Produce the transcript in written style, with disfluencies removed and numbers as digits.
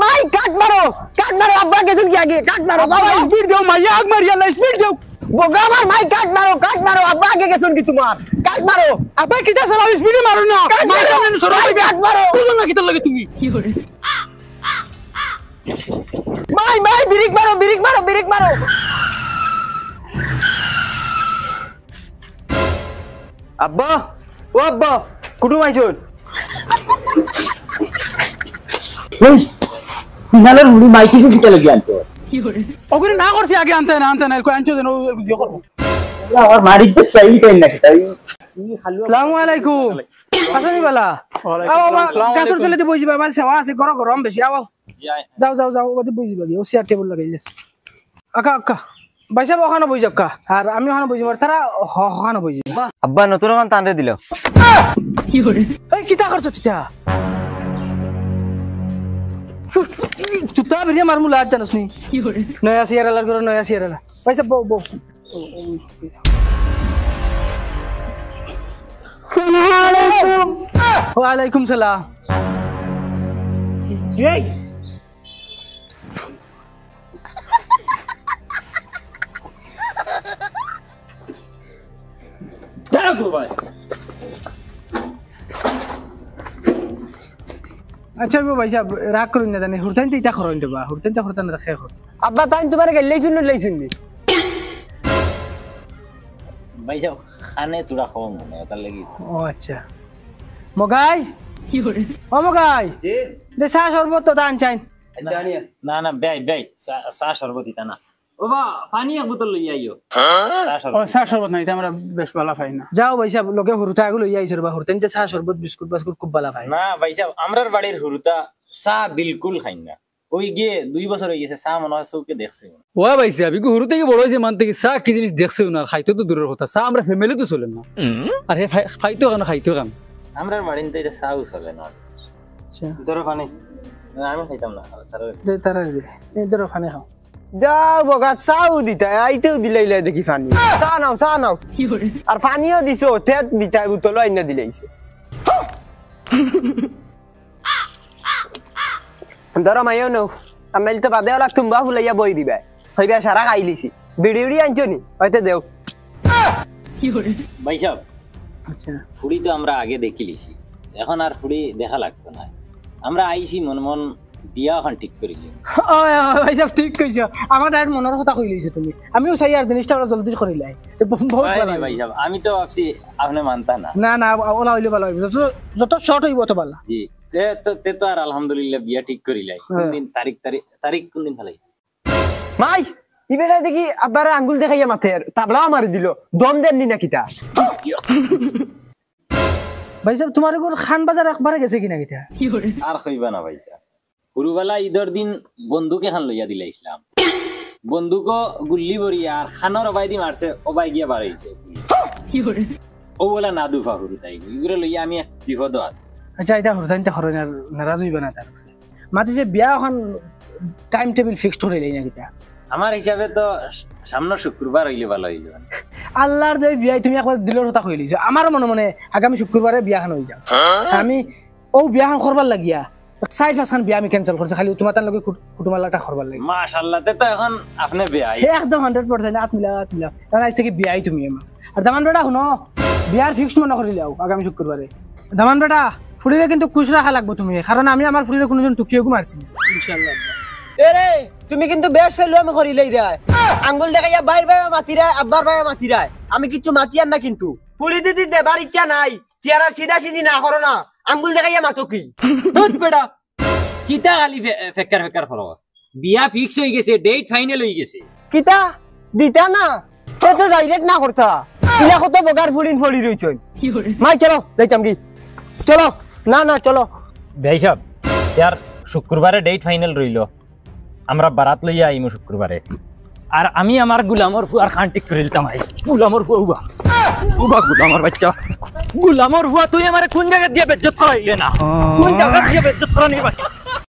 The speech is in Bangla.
মাই কাট মারো আব্বা গেছুন কি আগে কাট মারো বাবা স্পিড দাও মাইয়া আগ মারি আল্লাহ স্পিড দাও বগা আমার মাই কাট মারো আব্বা আগে গেছুন কি তোমার কাট মারো আব্বা কিটা চালাও স্পিডে মারো না মাই সামনে সরাই কাট মারো বুঝো না কিটা লাগে তুমি কি করে মাই ব্রেক মারো আব্বা ও আব্বা কুটুম আইছুন ওই সিগন্যালের মুড়ি মাইকি সে কিটা লাগি আনতো কি করে ওগুলো না করছি আগে আনতে না কই আনছো দেন ও দিও করব আমার মারির যে চাই টাইম না তাই আসসালামু আলাইকুম আসনি বালা ওয়ালাইকুম কাসর চলে বইজি বাবা সেবা আছে গরম বেশি আও যাও ওদি বইজি বাদি ও চেয়ার টেবিল লাগাই দিস আকা বাইসা ওখানে বইজি আকা আর আমি ওখানে বইজি তারা ওখানে বইজি আব্বা নতুন গান টানরে দিল কি করে এই কিটা করছ চিতা তুতা বেরিয়া মারমু লাজ জানোস নি কি করে নয়া সিয়ারালার করে নয়া সিয়ারালা বাইসা বউ ওয়ালাইকুম সালাম এই দেখো ভাই আচ্ছা ভাই সাহেব রাগ করুন না জানি হুরতাইন তো ইটা করুন দেবা হুরতাইন তো হরতান রাখে এখন আব্বা তাই তোমারে লইছুন ভাই যাও খানে তোরা খাওয়া মনে তার লাগি ও আচ্ছা মগাই কি করে ও মগাই জি দে চা শরবত তো দান চাই জানিয়া না বেই চা শরবত দিতা না ওবা পানি এক বোতল লই আইও চা ও শরবত চা শরবত নাই আমরা বেশ ভালো পাই না যাও ভাই সাহেব লগে হুরতা এগুলো লই আইছর বা হুরতাইন যে চা শরবত বিস্কুট খুব ভালো পাই না ভাই সাহেব আমরার বাড়ির হুরুতা চা বিলকুল খাই না ওই গিয়ে 2 বছর হয়ে গেছে চা মনে হয় চৌকে দেখছে ও ভাই সাহেব ইগো হুরু থেকে বড় হইছে মান থেকে চা কি জিনিস দেখছে না খাইতো তো দূরের কথা চা আমরা ফ্যামিলি তো চলে না আর হে খাইতো কেন আমরার বাড়িতে এটা চাও চলে না আচ্ছা ধরো পানি না আমি খাইতাম না দে তারা দে এই ধরো খানে খাও যাও বগা চাও দিতা আইতেও দিলাইলে দেখি পানি চা নাও কি করে আর পানিও দিছো তেত দিতা বোতল আইনা দিলাইছে ধরো মাইও নো আমি তো বাদে ওলা তুমবা ফুলাইয়া বই দিবা হইবা সারা খাইলিছি বিড়ি আনছো নি হইতে দেও কি করে ভাই সাহেব আচ্ছা ফুড়ি তো আমরা আগে দেখিলিছি এখন আর ফুড়ি দেখা লাগতো না আমরা আইছি মন বিয়া এখন ঠিক করিলি ভাই সাহেব ঠিক কইছো আমার ডাইরেক্ট মনের কথা কই লইছো তুমি আমিও চাই আর জিনিসটা ওরা জলদি করিলাই তো বহুত ভালো ভাই সাহেব আমি তো ভাবছি আপনি মানতা না না ওলা হইলে ভালো হইবে যত শর্ট হইব তো ভালো জি তে তো আর আলহামদুলিল্লাহ বিয়া ঠিক করিলাই কোন দিন তারিখ কোন দিন ফেলাই মাই ইবেটা দেখি আব্বারে আঙ্গুল দেখাইয়া মাথের তাবলা মারি দিল দম দেননি না কিতা ভাই সাহেব তোমার ঘর খান বাজার একবারে গেছে কিনা কিটা কি করে আর কইবা না ভাই সাহেব পুরুবেলা ঈদের দিন বন্দুক এখন লইয়া দিলা ইসলাম বন্দুক গুল্লি বরিয়া আর খানোর অবাই দি মারছে অবাই গিয়া বাড়াইছে কি করে ও বলা না দুফা হুরু তাই এগুলো লইয়া আমি বিপদ আছে আচ্ছা এটা হরতাইনটা হরই না নারাজ হইবে না তার মাঝে যে বিয়া এখন টাইম টেবিল ফিক্সড হয়ে নাই না কিটা আমার হিসাবে তো সামনের শুক্রবার হইলে ভালো হইল আল্লাহর যে বিয়া তুমি একবার দিলের কথা কই লইছো আমার মনে আগামী শুক্রবারে বিয়াখান হই যাও আমি ও বিয়াখান করবার লাগিয়া সাইড ফাসান বিয়া আমি ক্যান্সেল করছে খালি তোমার তার লগে কুটুমালাটা করবার লাগি মাশাআল্লাহ তে তো এখন আপনি বিয়া একদম 100% আত মিলা কারণ আজ থেকে বিয়াই তুমি আমার আর দামান বেটা শুনো বিয়ার ফিক্সড মনে করিলাও আগামী শুক্রবারে দামান বেটা ফুড়িরে কিন্তু খুশ রাখা লাগবে তুমি কারণ আমি আমার ফুড়িরে কোনজন টুকিও মারছি ইনশাআল্লাহ এরে তুমি কিন্তু বেশ ফেললো আমি করিলাই রে আঙ্গুল দেখাইয়া বাইর ভাই মাতিরায় আব্বার ভাই মাতিরায় আমি কিছু মাতিয়ার না কিন্তু পুলি দিদি দেবার ইচ্ছা নাই চেয়ারা সিধি না করো না আঙ্গুল দেখাইয়া মাতো কি দুধ বেটা কিতা খালি ফেকার ফরস বিয়া ফিক্স হই গেছে ডেট ফাইনাল হই গেছে কিতা দিতা না তো ডাইরেক্ট না করতা ইলা কত বগার ফুলিন ফলি রইছই কি করে মাই চলো যাইতাম কি চলো না চলো ভাই সাহেব यार শুক্রবারে ডেট ফাইনাল রইলো আমরা বারাত লইয়া আইমু শুক্রবারে আর আমি আমার গুলামর ফুয়ার খান ঠিক করে দিতাম আইস গুলামর ফুয়া উবা গুলামর বাচ্চা গুলামর ফুয়া তুই আমারে কোন জায়গা দিয়ে বেজ্জত করাইলে না কোন জায়গা দিয়ে বেজ্জত করানি বাকি